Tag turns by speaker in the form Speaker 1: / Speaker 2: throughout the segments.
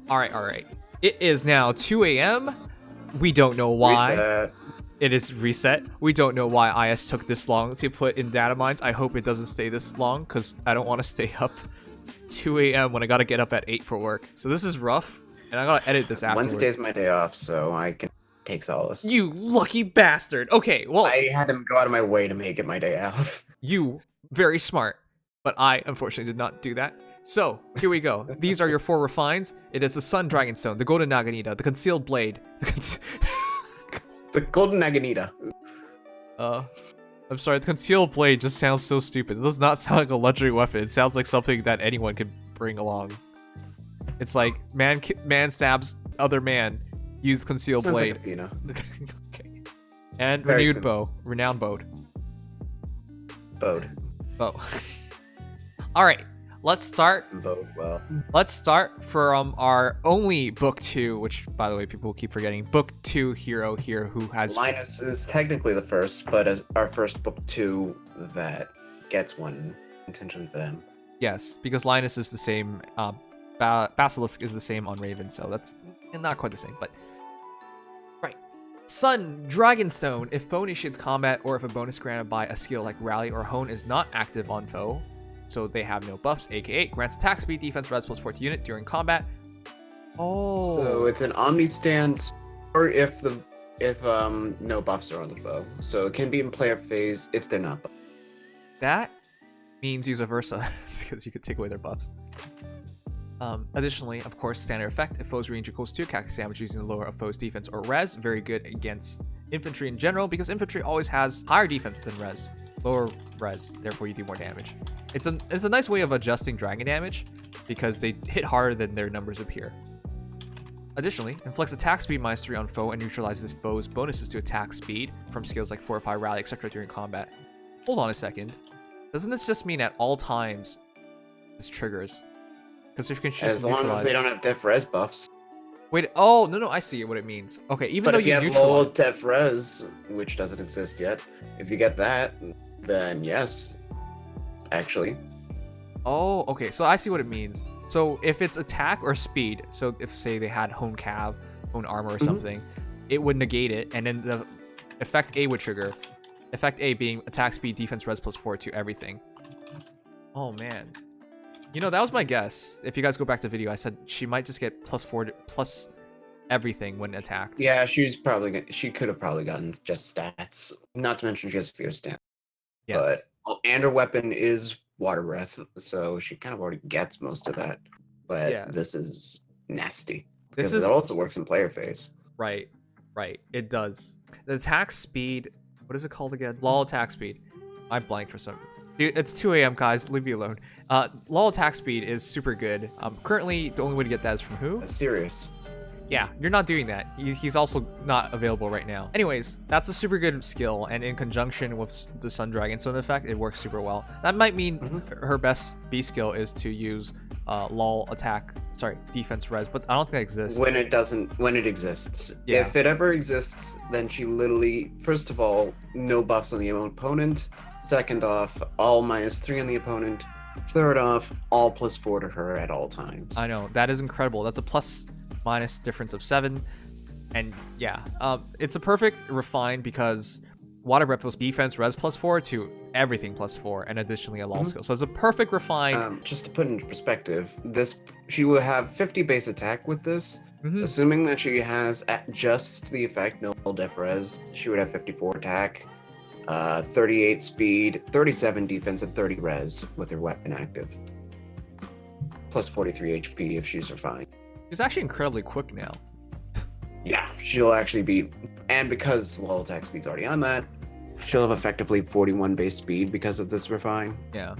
Speaker 1: All right. It is now 2 a.m. We don't know why.
Speaker 2: Reset.
Speaker 1: It is reset. We don't know why IS took this long to put in data mines. I hope it doesn't stay this long because I don't want to stay up 2 a.m. when I got to get up at 8 for work. So this is rough, and I got to edit this afterwards.
Speaker 2: Wednesday's my day off, so I can take solace.
Speaker 1: You lucky bastard. Okay, well.
Speaker 2: I had to go out of my way to make it my day off.
Speaker 1: You, very smart. But I, unfortunately, did not do that. So, here we go. These are your 4 refines. It is the Sun Dragonstone, the Golden Naginata, the Concealed Blade,
Speaker 2: The Golden Naginata.
Speaker 1: I'm sorry, the Concealed Blade just sounds so stupid. It does not sound like a luxury weapon. It sounds like something that anyone could bring along. It's like, man stabs other man, use Concealed
Speaker 2: Sounds
Speaker 1: Blade.
Speaker 2: like Athena.
Speaker 1: Okay. And
Speaker 2: Very
Speaker 1: Renewed
Speaker 2: simple.
Speaker 1: Bow, Renowned Bowed.
Speaker 2: Bode.
Speaker 1: Bow. Alright, let's start.
Speaker 2: Bode well.
Speaker 1: Let's start from our only book 2, which, by the way, people keep forgetting. Book 2 hero here who has...
Speaker 2: Linus is technically the first, but as our first book 2 that gets one intention for them.
Speaker 1: Yes, because Linus is the same. Basilisk is the same on Raven, so that's not quite the same, but... Right. Sun Dragonstone. If foe initiates combat or if a bonus granted by a skill like Rally or Hone is not active on foe, so they have no buffs, aka grants attack speed, defense, res +4 to unit during combat. Oh.
Speaker 2: So it's an Omni stance, or if no buffs are on the foe. So it can be in player phase if they're not buffed.
Speaker 1: That means use a Versa, because you could take away their buffs. Additionally, of course, standard effect. If foe's range equals 2, cast damage using the lower of foe's defense or res. Very good against infantry in general, because infantry always has higher defense than res. Lower res, therefore you do more damage. It's a nice way of adjusting dragon damage, because they hit harder than their numbers appear. Additionally, inflicts attack speed -3 on foe and neutralizes foe's bonuses to attack speed from skills like Fortify, Rally, etc. during combat. Hold on a second. Doesn't this just mean at all times this triggers? Because if you can just
Speaker 2: As long as they don't have def res buffs.
Speaker 1: Wait, oh, no, I see what it means. Okay, even
Speaker 2: But
Speaker 1: though
Speaker 2: if you have
Speaker 1: neutralize...
Speaker 2: low def res, which doesn't exist yet, if you get that, then yes. Actually.
Speaker 1: Oh, okay, so I see what it means. So if it's attack or speed, so if, say, they had Hone Cav, Hone Armor or something, it would negate it, and then the effect A would trigger. Effect A being attack speed, defense, res +4 to everything. Oh, man. You know, that was my guess. If you guys go back to the video, I said she might just get +4 plus everything when attacked.
Speaker 2: Yeah, she could have probably gotten just stats. Not to mention she has fierce stance.
Speaker 1: Yes.
Speaker 2: But, and her weapon is water breath, so she kind of already gets most of that. But
Speaker 1: Yes.
Speaker 2: this is nasty.
Speaker 1: This
Speaker 2: Because
Speaker 1: is...
Speaker 2: it also works in player phase.
Speaker 1: Right. It does. The attack speed... What is it called again? LOL attack speed. I blanked for some... Dude, it's 2 a.m., guys. Leave me alone. LOL attack speed is super good. Currently, the only way to get that is from who?
Speaker 2: Serious.
Speaker 1: Yeah, you're not doing that. He's also not available right now. Anyways, that's a super good skill, and in conjunction with the Sun Dragonstone effect, it works super well. That might mean her best B skill is to use LOL attack, defense res, but I don't think it exists.
Speaker 2: When it exists.
Speaker 1: Yeah.
Speaker 2: If it ever exists, then she literally, first of all, no buffs on the opponent. Second off, all -3 on the opponent. Third off, all +4 to her at all times.
Speaker 1: I know, that is incredible. That's a plus-minus difference of 7. And yeah, it's a perfect refine because Water Breath was defense res +4 to everything +4, and additionally a LOL skill. So it's a perfect refine.
Speaker 2: Just to put into perspective, she will have 50 base attack with this. Assuming that she has just the effect, no def res, she would have 54 attack, 38 speed, 37 defense, and 30 res with her weapon active. Plus 43 HP if she's refined.
Speaker 1: She's actually incredibly quick now.
Speaker 2: Yeah, she'll actually be, and because low attack speed's already on that, she'll have effectively 41 base speed because of this refine.
Speaker 1: Yeah.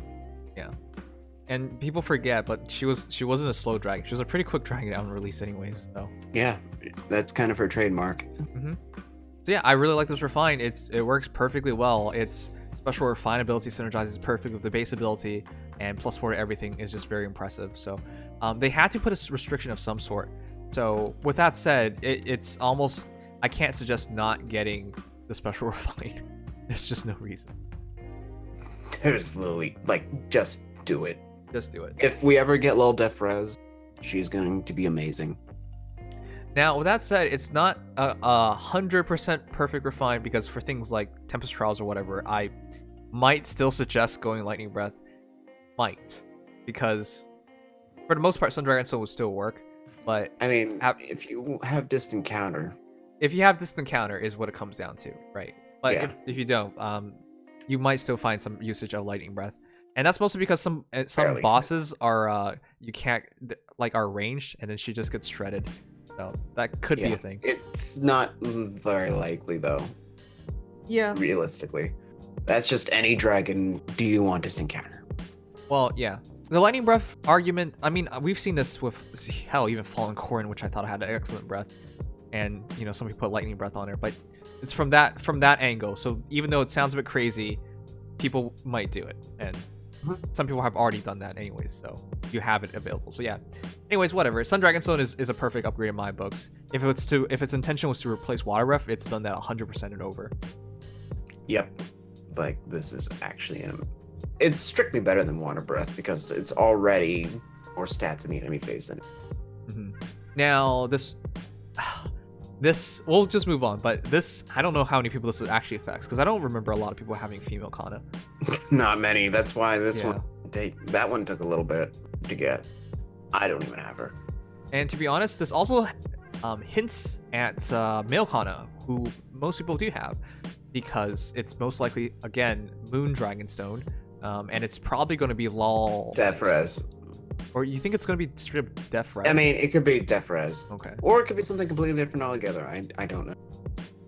Speaker 1: And people forget, but she wasn't a slow dragon. She was a pretty quick dragon on release anyways, so.
Speaker 2: Yeah, that's kind of her trademark.
Speaker 1: So yeah, I really like this refine. It works perfectly well. Its special refine ability synergizes perfectly with the base ability, and +4 to everything is just very impressive. So they had to put a restriction of some sort. So with that said, it's almost, I can't suggest not getting the special refine. There's just no reason.
Speaker 2: There's literally, like, just do it.
Speaker 1: Just do it.
Speaker 2: If we ever get low def res, she's going to be amazing.
Speaker 1: Now, with that said, it's not a 100% perfect refine, because for things like Tempest Trials or whatever, I might still suggest going Lightning Breath. Might. Because for the most part, Sun Dragon Stone would still work. But
Speaker 2: I mean, if you have Distant Counter.
Speaker 1: If you have Distant Counter is what it comes down to, right? But
Speaker 2: yeah.
Speaker 1: if you don't, you might still find some usage of Lightning Breath. And that's mostly because some
Speaker 2: Barely.
Speaker 1: bosses are, you can't, like, are ranged, and then she just gets shredded. So that could be a thing.
Speaker 2: It's not very likely, though.
Speaker 1: Yeah.
Speaker 2: Realistically. That's just any dragon do you want Distant Counter.
Speaker 1: Well, yeah. The Lightning Breath argument, I mean, we've seen this with, hell, even Fallen Corrin, which I thought had an excellent breath. And, you know, somebody put Lightning Breath on her. But it's from that angle. So even though it sounds a bit crazy, people might do it. And some people have already done that anyways, so you have it available. So yeah. Anyways, whatever. Sun Dragon Stone is a perfect upgrade in my books. If its intention was to replace Water Breath, it's done that 100% and over.
Speaker 2: Yep. Like, this is actually it's strictly better than Water Breath because it's already more stats in the enemy phase than it.
Speaker 1: Now this we'll just move on, but this, I don't know how many people this actually affects, because I don't remember a lot of people having female Kana.
Speaker 2: Not many. That's why this that one took a little bit to get. I don't even have her. And
Speaker 1: to be honest, this also hints at male Kana, who most people do have, because it's most likely, again, Moon Dragonstone, and it's probably going to be LOL
Speaker 2: Def Res.
Speaker 1: Or you think it's going to be straight up Def Res?
Speaker 2: I mean, it could be Def Res.
Speaker 1: Okay.
Speaker 2: Or it could be something completely different altogether. I don't know.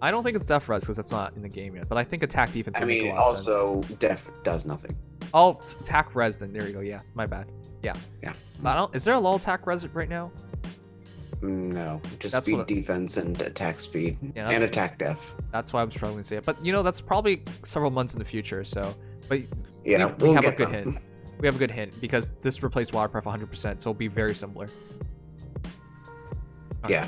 Speaker 1: I don't think it's Def Res because that's not in the game yet, but I think attack defense would
Speaker 2: make
Speaker 1: a lot of sense.
Speaker 2: Also, Def does nothing.
Speaker 1: Oh, attack res then. There you go. Yes, my bad. Yeah.
Speaker 2: Yeah.
Speaker 1: Is there a LOL attack res right now?
Speaker 2: No, just speed defense and attack speed and attack def.
Speaker 1: That's why I'm struggling to say it. But you know, that's probably several months in the future. So, but
Speaker 2: yeah,
Speaker 1: we have a good hint. We have a good hint because this replaced Water Breath 100%, so it'll be very similar.
Speaker 2: Yeah.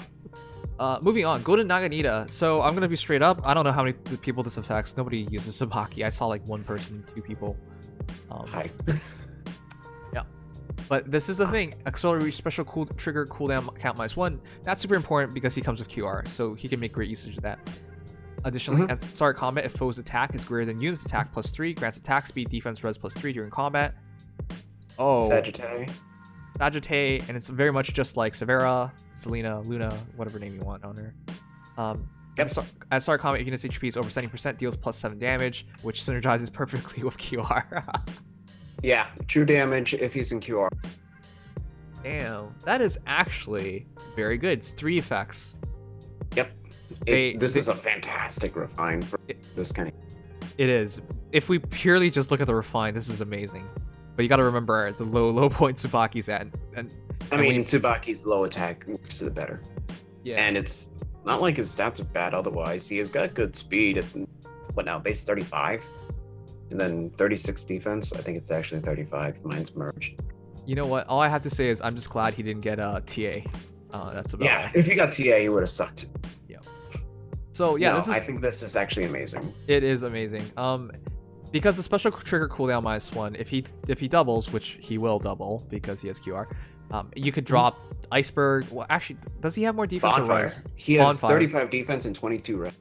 Speaker 1: Moving on, go to Naginata. So I'm gonna be straight up. I don't know how many people this affects. Nobody uses Subaki. I saw like one person, 2 people.
Speaker 2: Hi.
Speaker 1: Yeah. But this is the thing. Accelerate special trigger cooldown count -1. That's super important because he comes with QR, so he can make great usage of that. Additionally, at the start of combat, if foe's attack is greater than unit's attack +3, grants attack speed, defense, res +3 during combat. Oh. Sagittae, and it's very much just like Severa, Selena, Luna, whatever name you want on her. At start of combat, if unit's HP is over 70%, deals +7 damage, which synergizes perfectly with QR.
Speaker 2: Yeah, true damage if he's in QR.
Speaker 1: Damn, that is actually very good. It's 3 effects.
Speaker 2: Yep. This is a fantastic refine for this kind of...
Speaker 1: It is. If we purely just look at the refine, this is amazing. But you got to remember the low point Subaki's at.
Speaker 2: I mean, Subaki's low attack makes it better.
Speaker 1: Yeah.
Speaker 2: And it's not like his stats are bad otherwise. He has got good speed at, what now, base 35? And then 36 defense. I think it's actually 35. Mine's merged.
Speaker 1: You know what? All I have to say is I'm just glad he didn't get TA. That's about
Speaker 2: it. If he got TA, he would have sucked.
Speaker 1: Yeah. So yeah,
Speaker 2: I think this is actually amazing.
Speaker 1: It is amazing. Because the special trigger cooldown -1, if he doubles, which he will double because he has QR, you could drop Iceberg. Well, actually, does he have more defense?
Speaker 2: Bonfire. He has 35 defense and 22 res.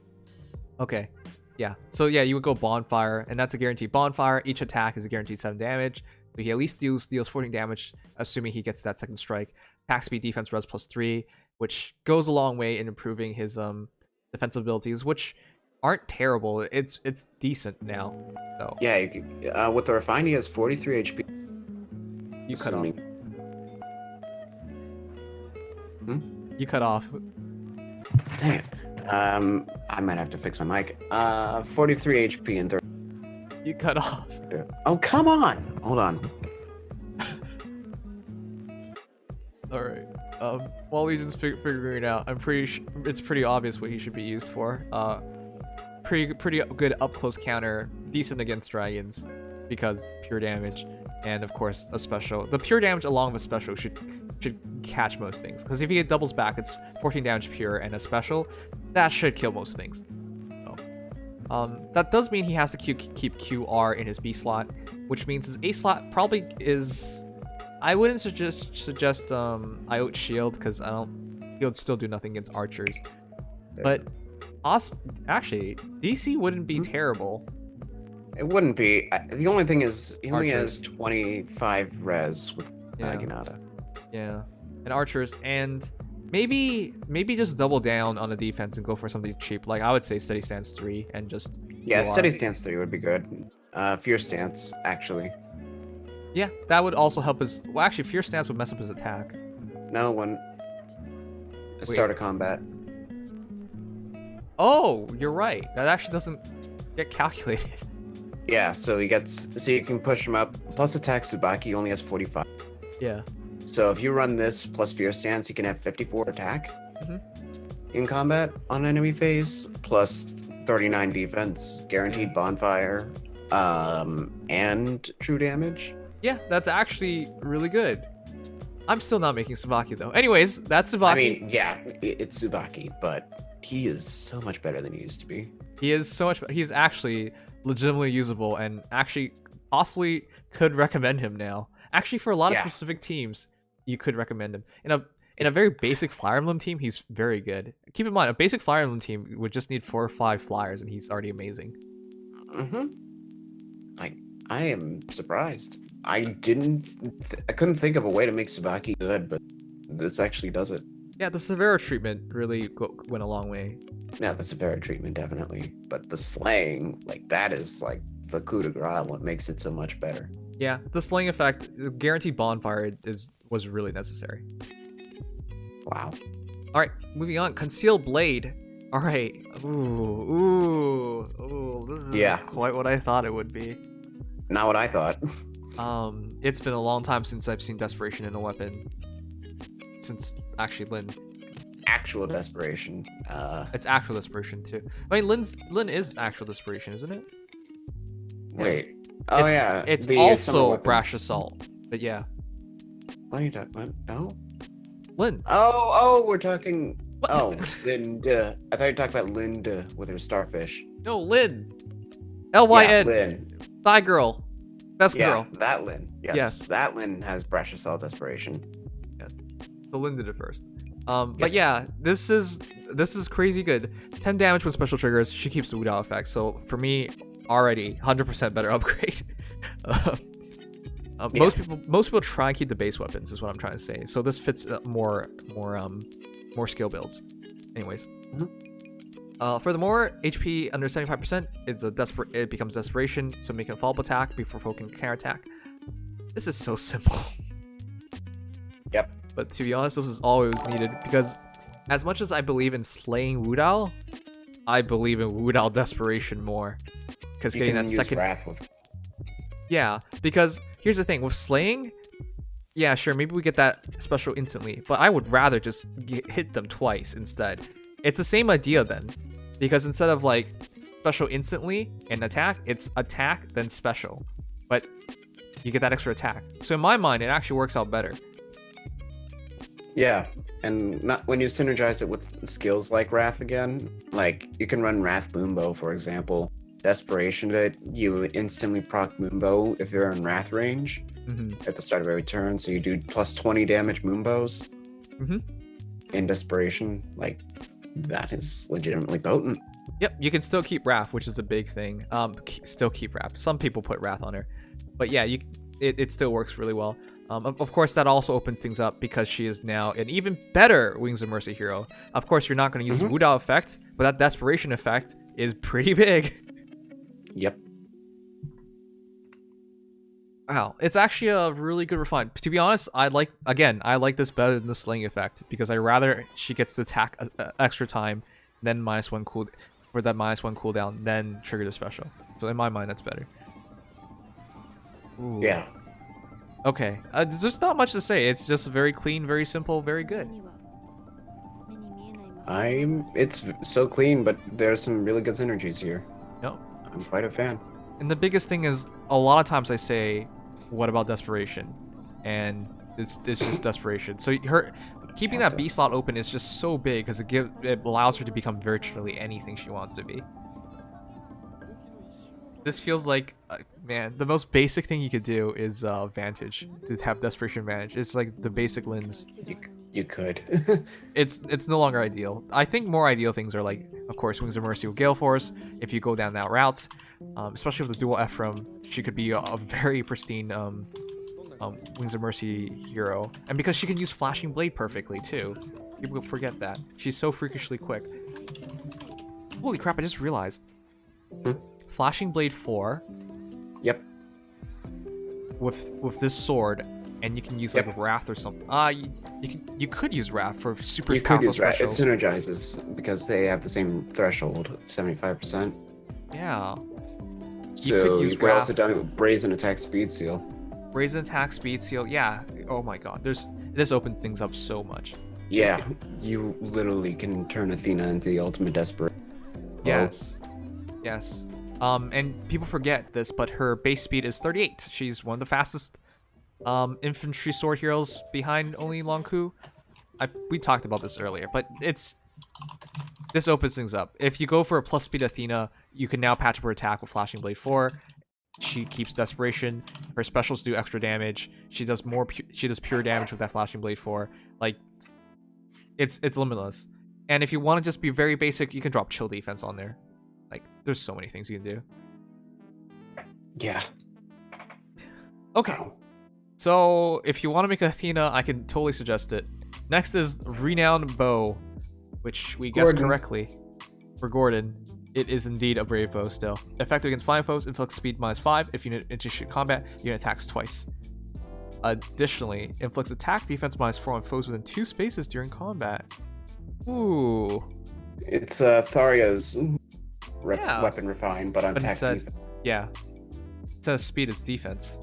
Speaker 1: Okay. Yeah. So yeah, you would go Bonfire, and that's a guaranteed Bonfire. Each attack is a guaranteed 7 damage. So he at least deals 14 damage, assuming he gets that second strike. Attack speed, defense, res +3, which goes a long way in improving his defensive abilities, which aren't terrible. It's decent now. So
Speaker 2: yeah, with the refine, he has 43 HP.
Speaker 1: You cut off. You cut off.
Speaker 2: Dang it. I might have to fix my mic. 43 HP and 30.
Speaker 1: You cut off.
Speaker 2: Oh, come on. Hold on.
Speaker 1: All right. While Legion's figuring it out, it's pretty obvious what he should be used for. Pretty good up close counter, decent against dragons because pure damage, and of course a special. The pure damage along with special should catch most things, because if he doubles back, it's 14 damage pure and a special. That should kill most things. So, that does mean he has to keep QR in his B slot, which means his A slot probably is I wouldn't suggest IOT shield because I don't. He'll still do nothing against archers. But actually, DC wouldn't be terrible.
Speaker 2: It wouldn't be. The only thing is he only
Speaker 1: Archers.
Speaker 2: has 25 res with Naginata.
Speaker 1: Yeah, and archers, and maybe just double down on the defense and go for something cheap. Like I would say steady stance 3 and just
Speaker 2: Steady stance 3 would be good. Fierce stance actually.
Speaker 1: Yeah, that would also help his. Well, actually, fierce stance would mess up his attack.
Speaker 2: No one. Start a combat.
Speaker 1: Oh, you're right. That actually doesn't get calculated.
Speaker 2: Yeah, so he gets. So you can push him up. Plus attack Subaki only has 45.
Speaker 1: Yeah.
Speaker 2: So if you run this plus fierce stance, you can have 54 attack in combat on enemy phase, plus 39 defense, guaranteed bonfire, and true damage.
Speaker 1: Yeah, that's actually really good. I'm still not making Subaki though. Anyways, that's Subaki.
Speaker 2: I mean, yeah, it's Subaki, but he is so much better than he used to be.
Speaker 1: He is so much better. He's actually legitimately usable and actually possibly could recommend him now. Actually, for a lot of specific teams, you could recommend him. In a very basic Fire Emblem team, he's very good. Keep in mind, a basic Fire Emblem team would just need 4 or 5 flyers, and he's already amazing.
Speaker 2: I am surprised. I couldn't think of a way to make Subaki good, but this actually does it.
Speaker 1: Yeah, the Severo treatment really went a long way.
Speaker 2: Yeah, the Severo treatment definitely, but the slaying, like that is like the coup de grace, what makes it so much better.
Speaker 1: Yeah, the slaying effect, the guaranteed bonfire was really necessary.
Speaker 2: Wow.
Speaker 1: All right, moving on. Concealed blade. All right. Ooh. This is quite what I thought it would be.
Speaker 2: Not what I thought.
Speaker 1: It's been a long time since I've seen desperation in a weapon. Since actually Lyn.
Speaker 2: Actual desperation.
Speaker 1: It's actual desperation too. I mean, Lyn is actual desperation, isn't it?
Speaker 2: Wait. Oh yeah.
Speaker 1: It's also brash assault. But yeah.
Speaker 2: What are you talking about? No.
Speaker 1: Lyn.
Speaker 2: Oh, we're talking.
Speaker 1: What?
Speaker 2: Oh, Linda. I thought you were talking about Linda with her starfish.
Speaker 1: No, Lyn. Lyn.
Speaker 2: Lyn.
Speaker 1: Thigh girl. Best girl.
Speaker 2: That Lyn. Yes. That Lyn has brash assault desperation.
Speaker 1: Yes. So Lyn did it first. But yeah, this is crazy good. 10 damage with special triggers. She keeps the Wu Dao effect. So for me, already 100% better upgrade. Most people try and keep the base weapons, is what I'm trying to say. So this fits more skill builds. Anyways. Furthermore, HP under 75%, it becomes desperation, so make a follow-up attack before provoking counter attack. This is so simple.
Speaker 2: Yep.
Speaker 1: But to be honest, this is all it was needed, because as much as I believe in slaying Wu Dao, I believe in Wu Dao desperation more. Because getting that second
Speaker 2: wrath with.
Speaker 1: Yeah, because here's the thing with slaying. Yeah, sure, maybe we get that special instantly, but I would rather just hit them twice instead. It's the same idea then, because instead of like special instantly and attack, it's attack then special, but you get that extra attack. So in my mind, it actually works out better.
Speaker 2: Yeah, and not when you synergize it with skills like Wrath again, like you can run Wrath Moonbow, for example. Desperation that you instantly proc Moonbow if you're in Wrath range at the start of every turn, so you do plus 20 damage Moonbows in Desperation. Like, that is legitimately potent.
Speaker 1: Yep, you can still keep Wrath, which is the big thing. Still keep Wrath. Some people put Wrath on her, but yeah, it still works really well. Of course, that also opens things up because she is now an even better Wings of Mercy hero. Of course, you're not going to use the Wu Dao effect, but that Desperation effect is pretty big.
Speaker 2: Yep.
Speaker 1: Wow, it's actually a really good refine. To be honest, I like this better than the slaying effect because I rather she gets to attack extra time, then -1 cool for that -1 cooldown, then trigger the special. So in my mind, that's better. Ooh.
Speaker 2: Yeah.
Speaker 1: Okay, there's not much to say. It's just very clean, very simple, very good.
Speaker 2: It's so clean, but there's some really good synergies here.
Speaker 1: No.
Speaker 2: I'm quite a fan.
Speaker 1: And the biggest thing is, a lot of times I say, what about Desperation? And it's just Desperation. So her keeping that B slot open is just so big because it allows her to become virtually anything she wants to be. This feels like, man, the most basic thing you could do is Vantage, to have Desperation Vantage. It's like the basic lens.
Speaker 2: You could.
Speaker 1: It's no longer ideal. I think more ideal things are like, of course, Wings of Mercy with Gale Force, if you go down that route. Especially with the dual Ephraim, she could be a very pristine Wings of Mercy hero. And because she can use Flashing Blade perfectly, too. People forget that. She's so freakishly quick. Holy crap, I just realized. Flashing Blade 4.
Speaker 2: Yep.
Speaker 1: With this sword, and you can use like Wrath or something. You could use Wrath for super
Speaker 2: you
Speaker 1: powerful
Speaker 2: could use Wrath. It
Speaker 1: specials.
Speaker 2: synergizes because they have the same threshold, 75%.
Speaker 1: Yeah.
Speaker 2: So you could also do Brazen Attack Speed Seal.
Speaker 1: Brazen Attack Speed Seal. Yeah. Oh my god. This opens things up so much.
Speaker 2: Yeah, you literally can turn Athena into the ultimate desperate.
Speaker 1: Yes. Yes. And people forget this, but her base speed is 38. She's one of the fastest infantry sword heroes behind only Lonku. We talked about this earlier, but this opens things up. If you go for a plus speed Athena, you can now patch up her attack with Flashing Blade 4. She keeps Desperation. Her specials do extra damage. She does pure damage with that Flashing Blade 4. Like, it's limitless. And if you want to just be very basic, you can drop Chill Defense on there. Like, there's so many things you can do.
Speaker 2: Yeah.
Speaker 1: Okay. So, if you want to make Athena, I can totally suggest it. Next is Renowned Bow, which we guessed correctly. For Gordin, it is indeed a brave bow still. Effective against flying foes, inflicts speed -5. If you initiate combat, unit attacks twice. Additionally, inflicts attack defense -4 on foes within 2 spaces during combat. Ooh.
Speaker 2: It's Tharia's Weapon Refined, but on attack defense.
Speaker 1: Yeah. Instead of speed, it's defense.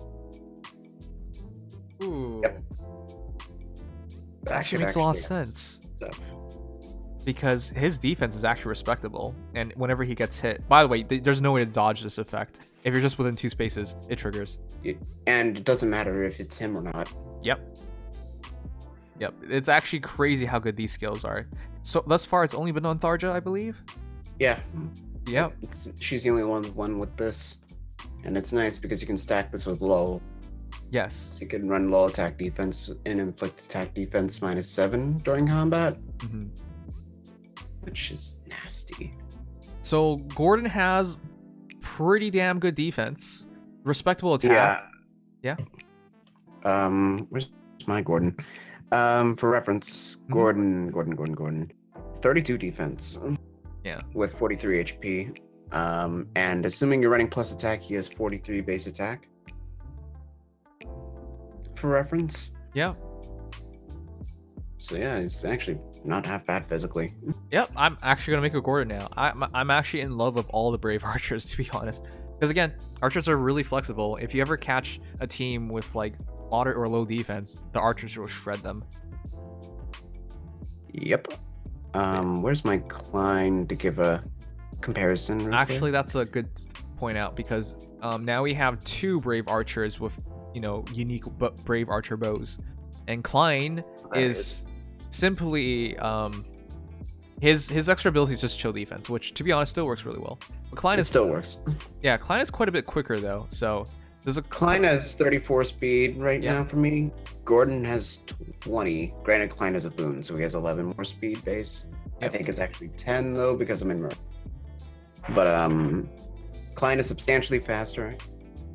Speaker 1: Ooh.
Speaker 2: Yep.
Speaker 1: That actually makes a lot of sense. Because his defense is actually respectable, and whenever he gets hit, by the way, there's no way to dodge this effect. If you're just within 2 spaces, it triggers.
Speaker 2: And it doesn't matter if it's him or not.
Speaker 1: Yep. Yep. It's actually crazy how good these skills are. So thus far, it's only been on Tharja, I believe.
Speaker 2: Yeah.
Speaker 1: Yep.
Speaker 2: She's the only one with this, and it's nice because you can stack this with low.
Speaker 1: Yes.
Speaker 2: So you can run low attack defense and inflict attack defense -7 during combat.
Speaker 1: Mm-hmm.
Speaker 2: Which is nasty.
Speaker 1: So Gordin has pretty damn good defense, respectable attack. Yeah.
Speaker 2: Where's my Gordin? For reference, Gordin, 32 defense.
Speaker 1: Yeah.
Speaker 2: With 43 HP. And assuming you're running plus attack, he has 43 base attack. For reference.
Speaker 1: Yeah.
Speaker 2: So yeah, he's actually not half bad physically.
Speaker 1: Yep, I'm actually gonna make a Gordin now. I'm actually in love with all the brave archers, to be honest. Because again, archers are really flexible. If you ever catch a team with like moderate or low defense, the archers will shred them.
Speaker 2: Yep. Where's my Klein to give a comparison?
Speaker 1: Actually, that's a good point out, because now we have 2 brave archers with, unique brave archer bows, and Klein is simply his extra ability is just chill defense, which to be honest still works really well. But Klein
Speaker 2: still works.
Speaker 1: Yeah, Klein is quite a bit quicker though, so there's
Speaker 2: Klein has 34 speed right now for me. Gordin has 20. Granted, Klein has a boon, so he has 11 more speed base. I think it's actually 10 though because I'm in Mer. But Klein is substantially faster.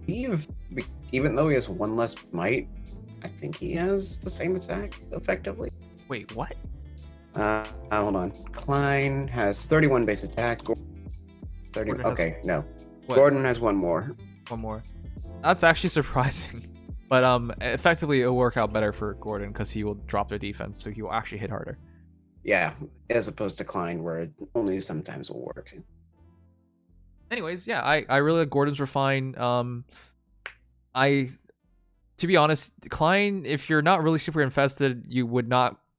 Speaker 2: Even though he has 1 less might, I think he has the same attack effectively.
Speaker 1: Wait, what?
Speaker 2: Hold on. Klein has 31 base attack. Gordin has 1 more.
Speaker 1: 1 more. That's actually surprising. But effectively it'll work out better for Gordin because he will drop their defense, so he will actually hit harder.
Speaker 2: Yeah, as opposed to Klein, where it only sometimes will work.
Speaker 1: Anyways, yeah, I really like Gordin's Refine. To be honest, Klein, if you're not really super infested,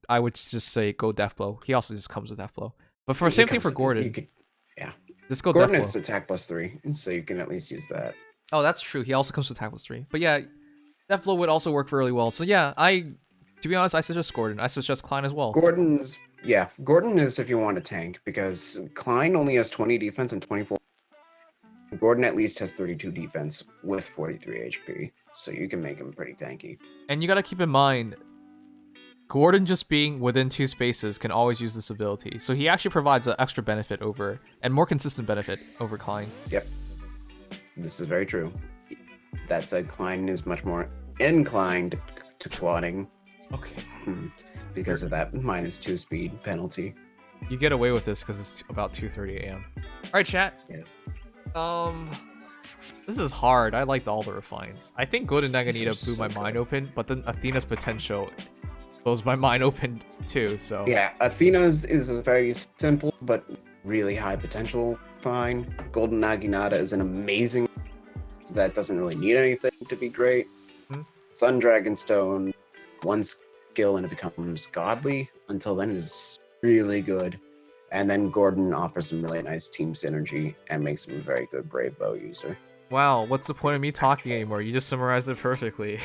Speaker 1: I would just say go Deathblow. He also just comes with Deathblow. But for same thing for Gordin. Just go
Speaker 2: Gordin
Speaker 1: Deathblow.
Speaker 2: is attack +3, so you can at least use that.
Speaker 1: Oh, that's true. He also comes with attack +3. But yeah, Deathblow would also work really well. So yeah, to be honest, I suggest Gordin. I suggest Klein as well.
Speaker 2: Gordin is if you want to tank, because Klein only has 20 defense and 24. Gordin at least has 32 defense with 43 HP, so you can make him pretty tanky.
Speaker 1: And you gotta keep in mind, Gordin just being within 2 spaces can always use this ability, so he actually provides an extra benefit over, and more consistent benefit over Klein.
Speaker 2: Yep. This is very true. That said, Klein is much more inclined to quadding.
Speaker 1: Okay.
Speaker 2: Because of that -2 speed penalty.
Speaker 1: You get away with this because it's about 2:30 a.m. Alright, chat.
Speaker 2: Yes.
Speaker 1: This is hard. I liked all the refines. I think Gordin Naginata blew my mind open, but then Athena's potential blows my mind open too, so...
Speaker 2: Yeah, Athena's is a very simple but really high potential fine. Golden Naginata is an amazing... that doesn't really need anything to be great. Sun Dragonstone, one skill and it becomes godly. Until then is really good. And then Gordin offers some really nice team synergy and makes him a very good Brave Bow user.
Speaker 1: Wow, what's the point of me talking anymore? You just summarized it perfectly.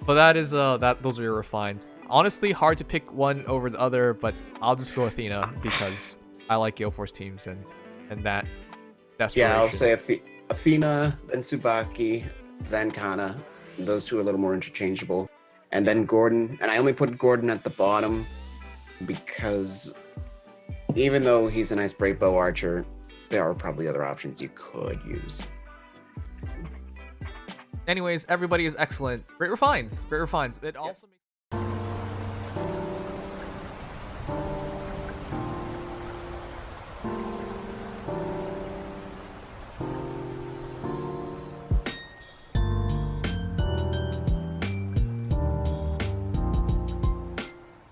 Speaker 1: But that is those are your refines. Honestly, hard to pick one over the other, but I'll just go Athena because I like Gale Force teams and that desperation.
Speaker 2: Yeah, I'll say Athena, then Subaki, then Kana. Those two are a little more interchangeable. And then Gordin, and I only put Gordin at the bottom because even though he's a nice Brave Bow archer, there are probably other options you could use.
Speaker 1: Anyways, everybody is excellent. Great refines. Great refines. It also makes